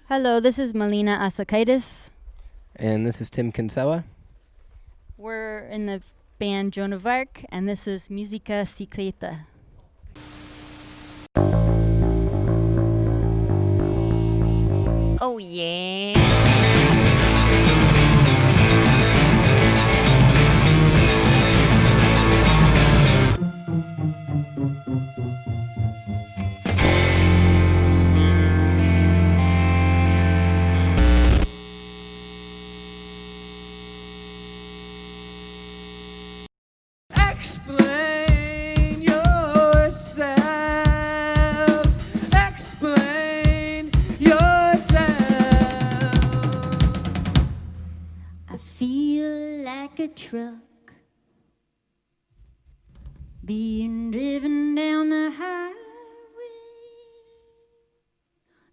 Hello, this is Melina Ausikaitis. And this is Tim Kinsella. We're in the band Joan of Arc, and this is Música Secreta. Oh yeah. Explain yourselves. Explain yourself. I feel like a truck being driven down the highway.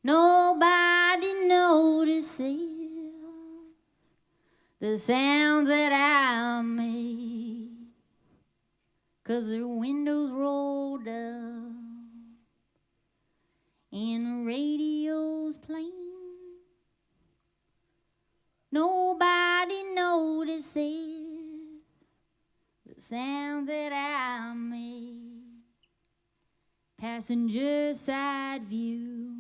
Nobody notices the sounds that I make, 'cause their windows rolled up and the radio's playing. Nobody notices the sound that I make. Passenger side view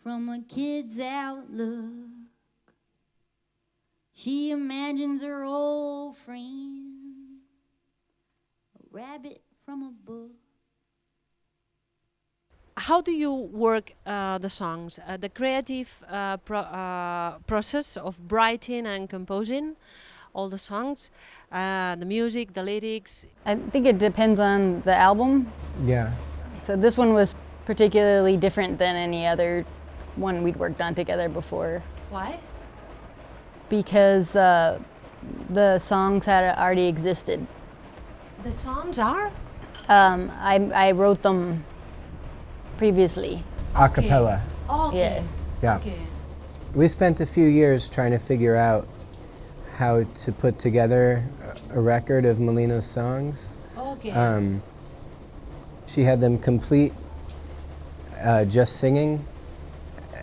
from a kid's outlook. She imagines her old friend, a rabbit from a book. How do you work the songs? The creative process of writing and composing all the songs, the music, the lyrics. I think it depends on the album. Yeah. So this one was particularly different than any other one we'd worked on together before, Why? because the songs had already existed. The songs are? I wrote them previously. A cappella. Okay. Yeah. Okay. We spent a few years trying to figure out how to put together a record of Melina's songs. Okay. She had them complete, just singing,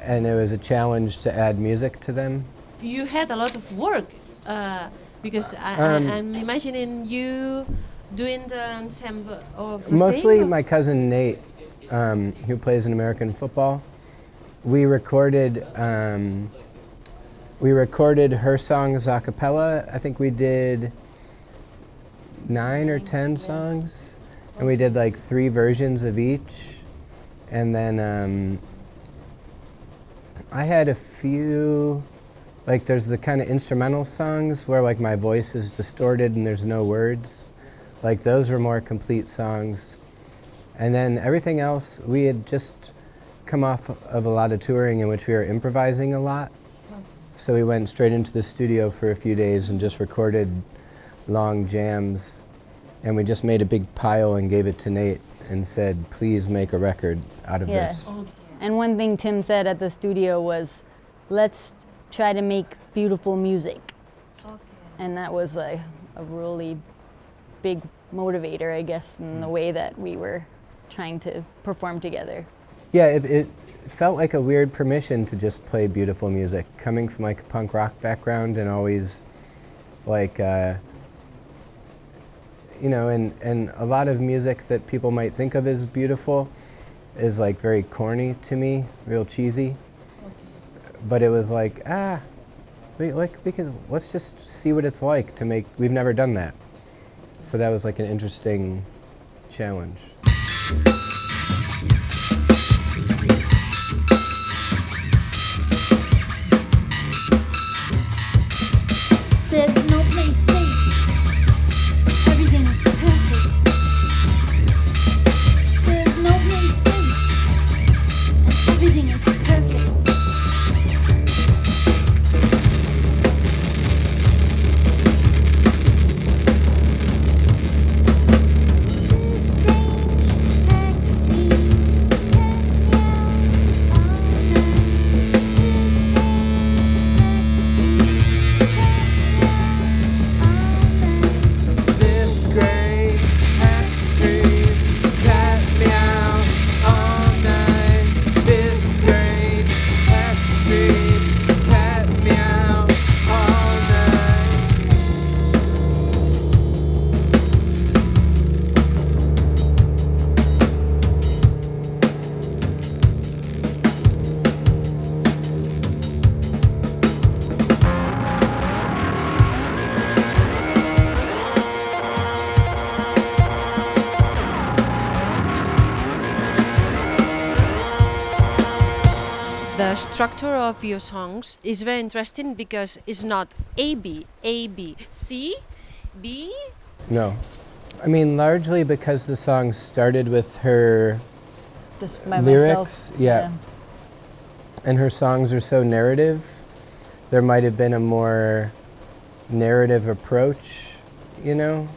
and it was a challenge to add music to them. You had a lot of work because I'm imagining you doing the ensemble of the Mostly thing. my cousin Nate, who plays in American football. We recorded her songs a cappella. I think we did 9 or 10 songs, and we did like 3 versions of each. And then I had a few, like there's the kind of instrumental songs where like my voice is distorted and there's no words. Like those were more complete songs. And then everything else, we had just come off of a lot of touring in which we were improvising a lot. So we went straight into the studio for a few days and just recorded long jams. And we just made a big pile and gave it to Nate and said, please make a record out of this. And one thing Tim said at the studio was, let's try to make beautiful music. Okay. And that was a really big motivator, I guess, in the way that we were trying to perform together. Yeah, it felt like a weird permission to just play beautiful music. Coming from like a punk rock background and always like, you know, and a lot of music that people might think of as beautiful is like very corny to me, real cheesy. Okay. But it was like, let's just see what it's like to make, we've never done that. So that was like an interesting challenge. There's no place safe. Everything is perfect. There's no place safe. And everything is perfect. This strange The structure of your songs is very interesting because it's not A B C B. No. I mean, largely because the song started with her Just by lyrics, myself. yeah. And her songs are so narrative. There might have been a more narrative approach, you know?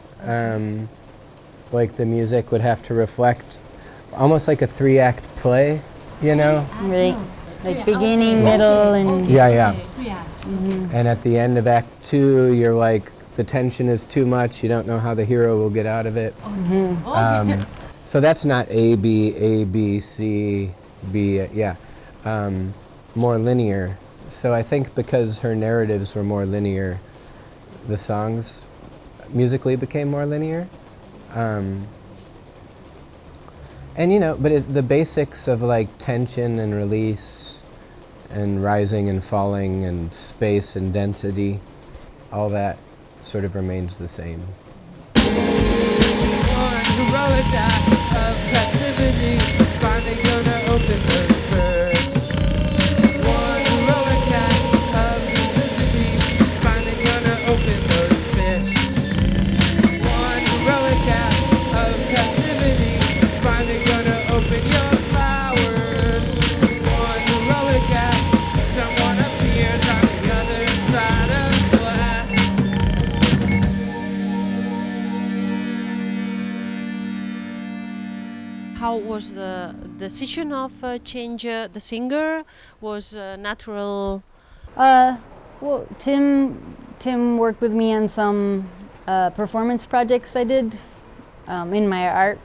Like the music would have to reflect almost like a 3-act play, you know? Right. Like beginning, middle, and Yeah. And at the end of Act 2, you're like, the tension is too much, you don't know how the hero will get out of it. So that's not A, B, C, B, yeah. More linear. So I think because her narratives were more linear, the songs musically became more linear. And you know, but the basics of like tension and release and rising and falling and space and density, all that sort of remains the same. One heroic act of passivity, finally gonna open those birds. One heroic act of duplicity, finally gonna open those fists. One heroic act of passivity, finally gonna open your flowers. One heroic act, someone appears on the other side of glass. How was the decision of change the singer? Was natural? Well, Tim worked with me on some performance projects I did in my art,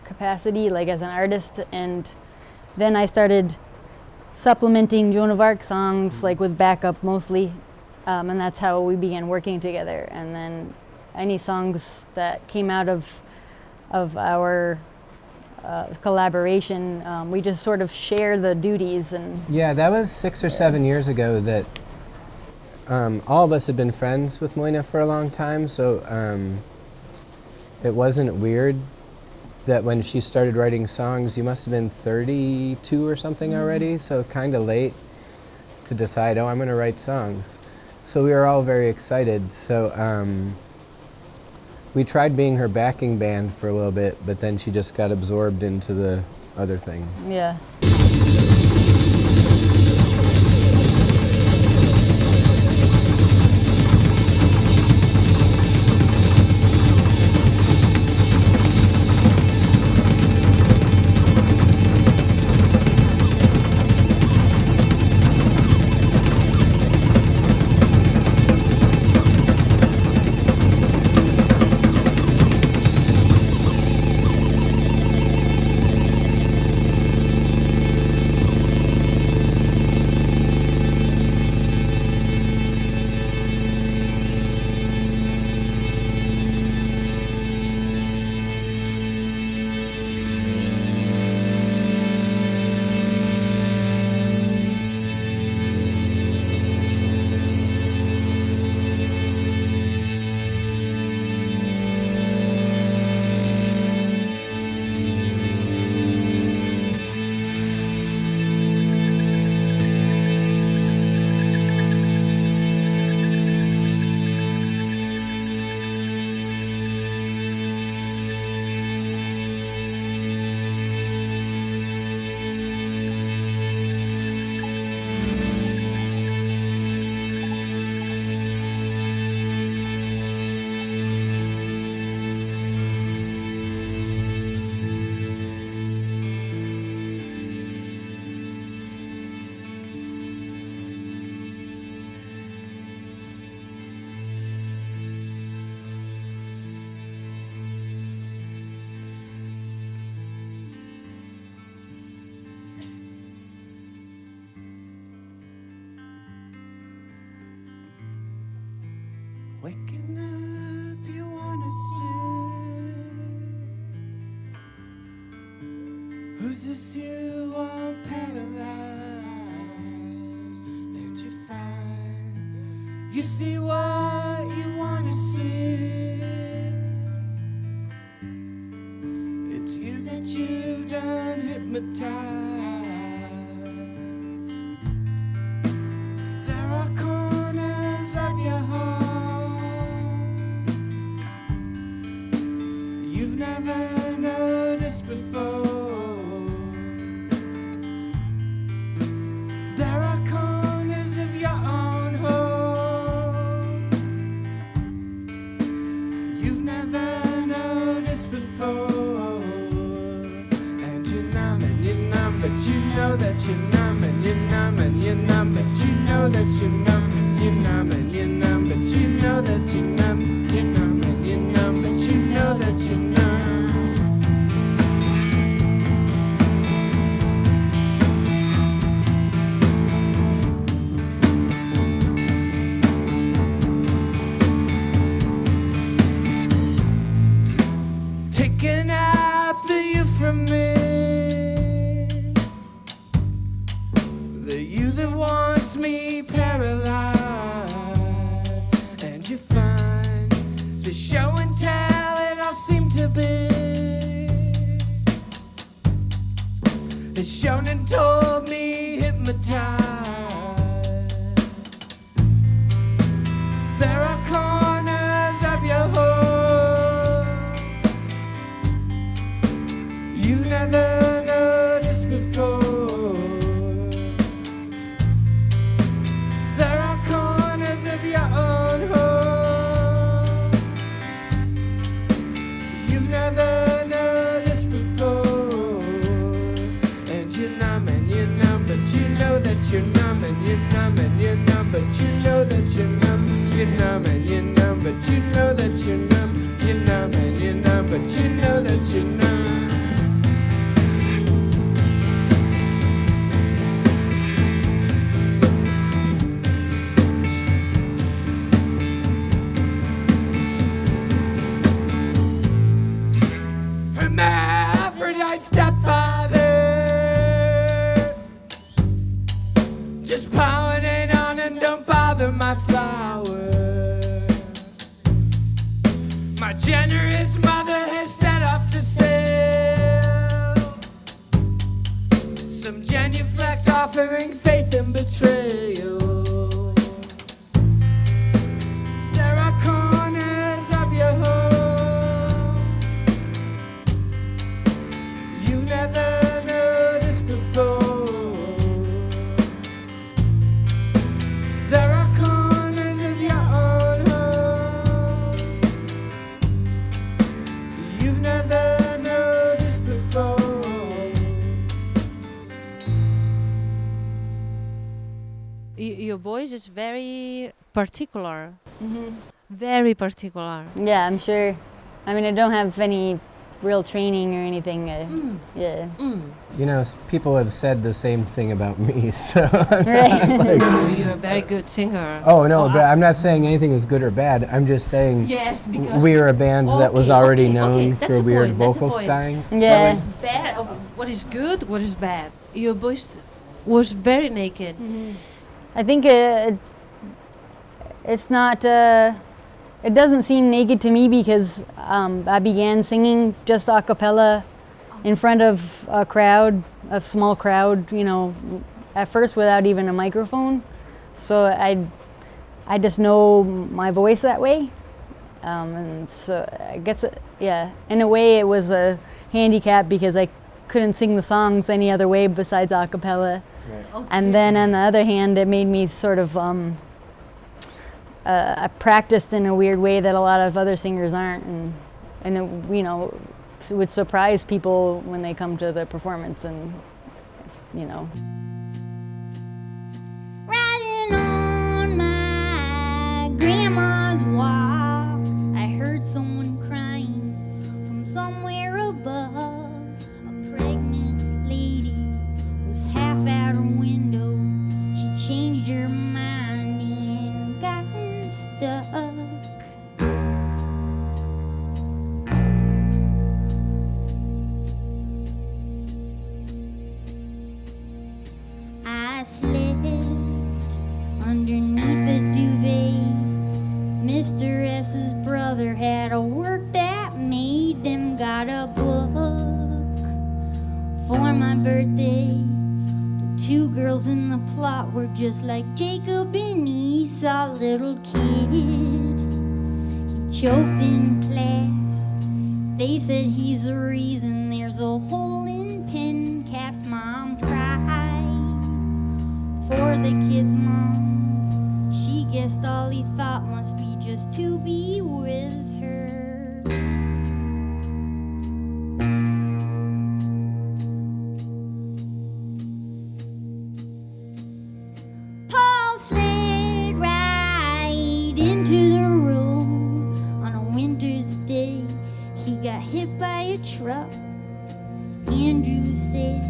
capacity, like as an artist, and then I started supplementing Joan of Arc songs, like with backup mostly, and that's how we began working together. And then any songs that came out of our collaboration, we just sort of share the duties. And Yeah, that was 6 or 7 years ago that all of us had been friends with Melina for a long time, so it wasn't weird that when she started writing songs, you must have been 32 or something already, so kind of late to decide, oh, I'm going to write songs. So we were all very excited. So we tried being her backing band for a little bit, but then she just got absorbed into the other thing. yeah. Waking up, you wanna sit. Who's this you on paradise? Don't you find you see what you wanna see? It's you that you've done hypnotized. know that you're numb and you're numb and you're numb, but you know that you're numb, you're numb and you're numb, but you know that you're numb, you're numb and you're numb, but you know that you're numb. Taking out the you from me, the you that wants me paralyzed, and you find the show and tell it all seemed to be. It's shown and told me hypnotized. There are corners of your home you've never noticed before. There are corners of your own home you've never noticed before. And you're numb and you're numb, but you know that you're numb and you're numb and you're numb, but you know that you're numb, you're numb and you're numb, but you know that you're numb, you're numb and you're numb, but you know that you're numb. Hermaphrodite stepfather, just pollinate on and don't bother my flower. My generous mother has set off to sell some genuflect offering faith and betrayal. There are corners of your home you've never noticed before. There are corners of your own home you've never noticed before. Your voice is very particular. Very particular. Yeah, I'm sure. I mean, I don't have any real training or anything. Yeah. You know, people have said the same thing about me, so. Right. You're a very good singer. Oh, no, but I'm not saying anything is good or bad. I'm just saying Yes, because we were a band that was already known that's for a weird point, that's a vocal point. style. Yeah. What is bad? What is good? What is bad? Your voice was very naked. I think it's not. It doesn't seem naked to me because I began singing just a cappella in front of a crowd, a small crowd, you know, at first without even a microphone. So I just know my voice that way. And so I guess, in a way it was a handicap because I couldn't sing the songs any other way besides a cappella. Right. And then on the other hand, it made me sort of, I practiced in a weird way that a lot of other singers aren't, and it, you know, it would surprise people when they come to the performance, and you know. Riding on my grandma's walk, I heard someone crying from somewhere above. A pregnant lady was half out her window. She changed her mind and gotten stuck. I slept underneath a duvet. Mr. S's brother had a work that made them got a book for my birthday. The two girls in the plot were just like Jacob and Esau, little kid. He choked in class. They said he's the reason there's a hole in pen caps. Mom cried for the kid's mom. She guessed all he thought must be just to be with her. you said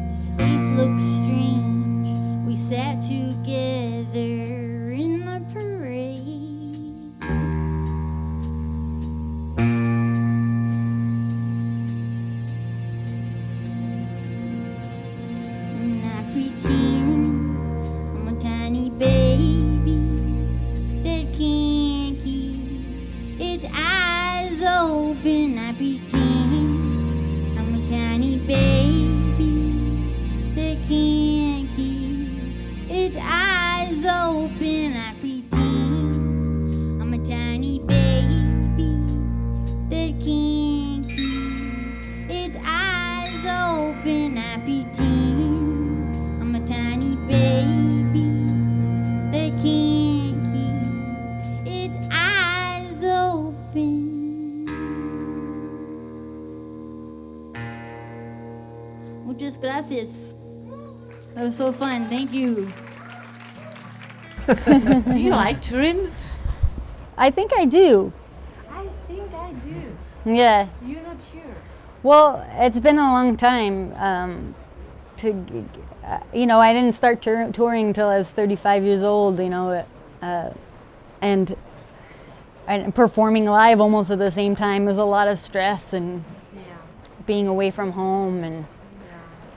his face looked strange. We sat together in the parade. And I pretend I'm a tiny baby that can't keep its eyes open. I pretend I'm a tiny baby that can't keep its eyes open. I pretend I'm a tiny baby that can't keep its eyes open. I pretend I'm a tiny baby that can't keep its eyes open. Muchas gracias. That was so fun. Thank you. Do you like touring? I think I do. I think I do. Yeah. You're not sure. Well, it's been a long time. I didn't start touring until I was 35 years old. And performing live almost at the same time was a lot of stress and Yeah. being away from home, and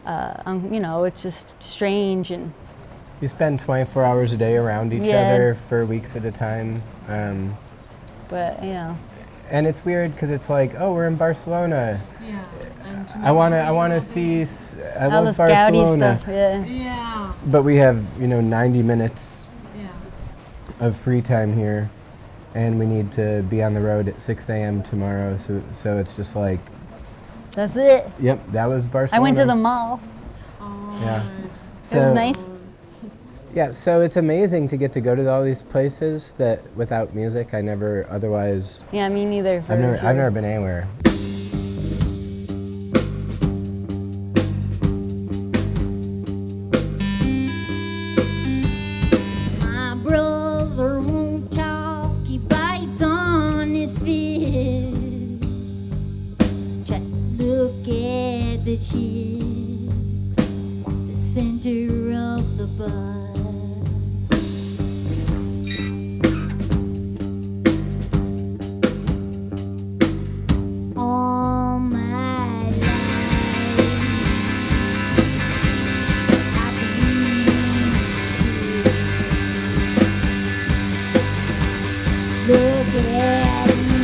Yeah. it's just strange. And You spend 24 hours a day around each Yeah. other for weeks at a time. but And it's weird because it's like, oh, we're in Barcelona. Yeah. And I wanna see. I all love the scouty Barcelona. stuff. Yeah. Yeah. But we have 90 minutes Yeah. of free time here, and we need to be on the road at 6 a.m. tomorrow. So it's just like, That's it. yep, that was I Barcelona. went to the mall. Yeah. It So was nice. yeah, so it's amazing to get to go to all these places that without music I never otherwise. Yeah, me neither. I've never been anywhere. My brother won't talk, he bites on his fist. Tries to look at the chicks, the center of the bus. All my life I've been look at me.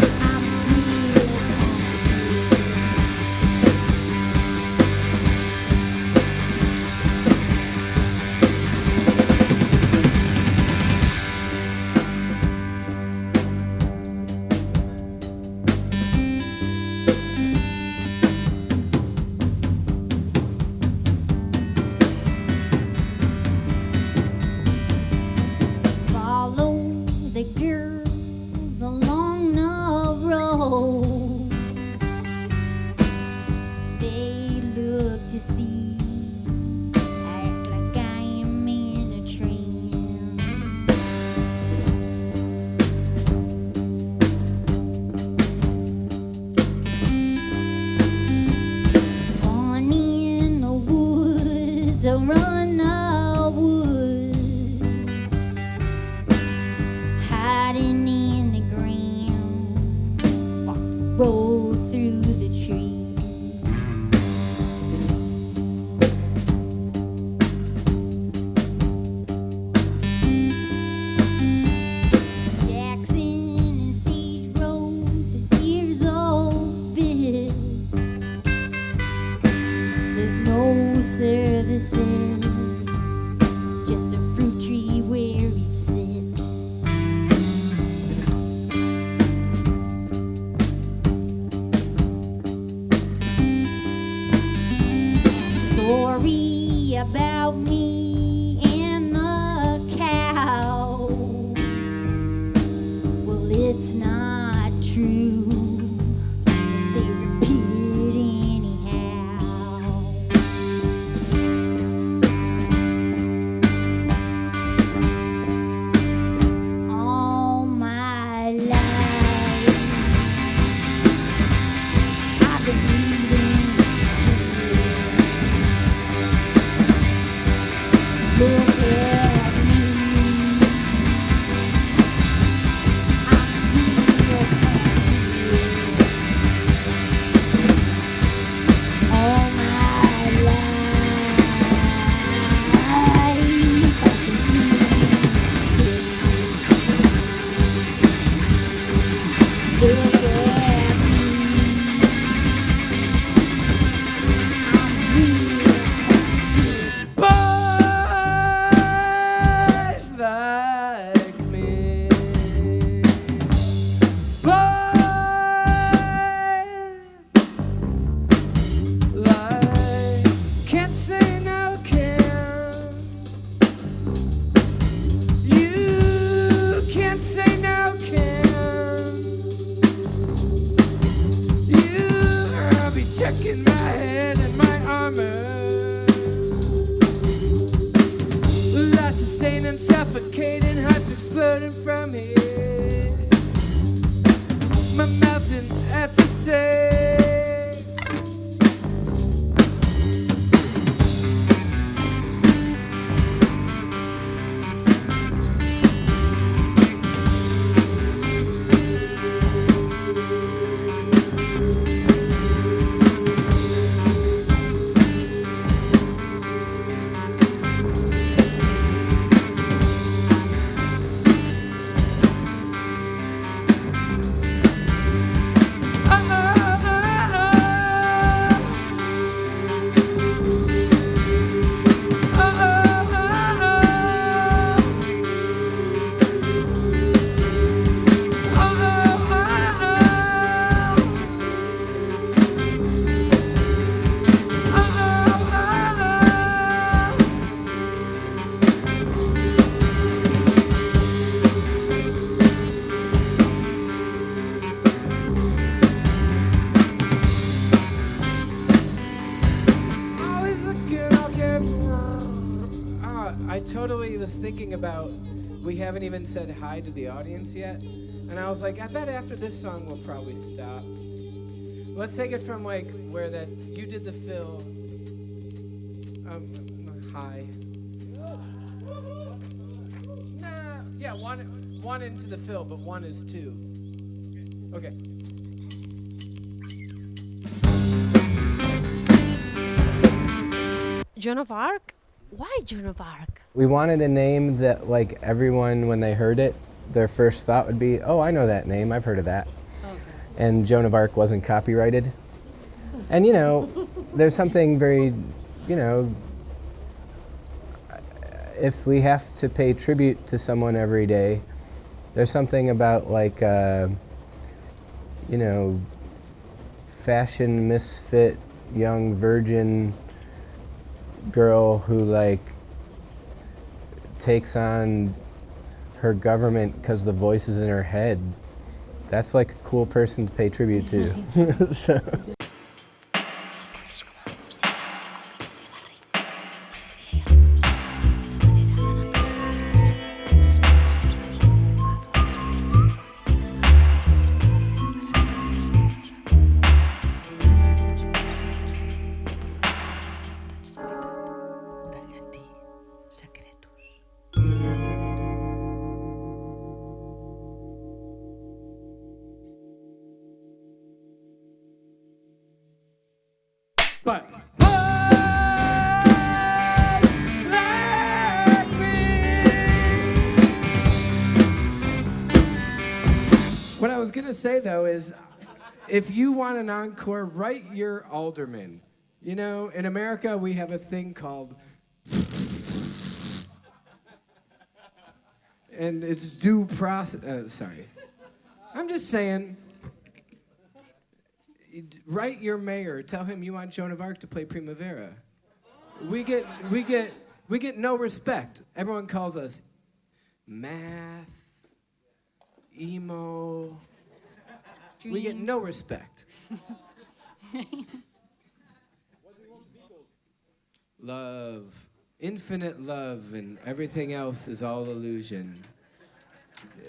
I'm real Follow the girls along the road. They look to see I act like I am in a trance. On in the woods, I run the woods, hiding in the ground, walk the road through the trees. Jackson and Stage Road, this year's open. There's no services, just a fruit tree where we'd sit. Story about me and the cow. Well, it's not true, but they repeat it anyhow. All my life totally was thinking about, we haven't even said hi to the audience yet. And I was like, I bet after this song we'll probably stop. Let's take it from like where that you did the fill. Hi. Nah, yeah, one into the fill, but one is two. Okay. Joan of Arc? Why Joan of Arc? We wanted a name that like everyone, when they heard it, their first thought would be, oh, I know that name, I've heard of that. Okay. And Joan of Arc wasn't copyrighted. And you know, there's something very, you know, if we have to pay tribute to someone every day, there's something about like, you know, fashion misfit, young virgin girl who like takes on her government because the voice is in her head. That's like a cool person to pay tribute to. So. But like me. What I was gonna say though is, if you want an encore, write your alderman. You know, in America we have a thing called, and it's due process. Sorry, I'm just saying. Write your mayor. Tell him you want Joan of Arc to play Primavera. We get no respect. Everyone calls us math, emo. We get no respect. Love, infinite love, and everything else is all illusion.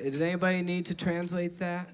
Does anybody need to translate that?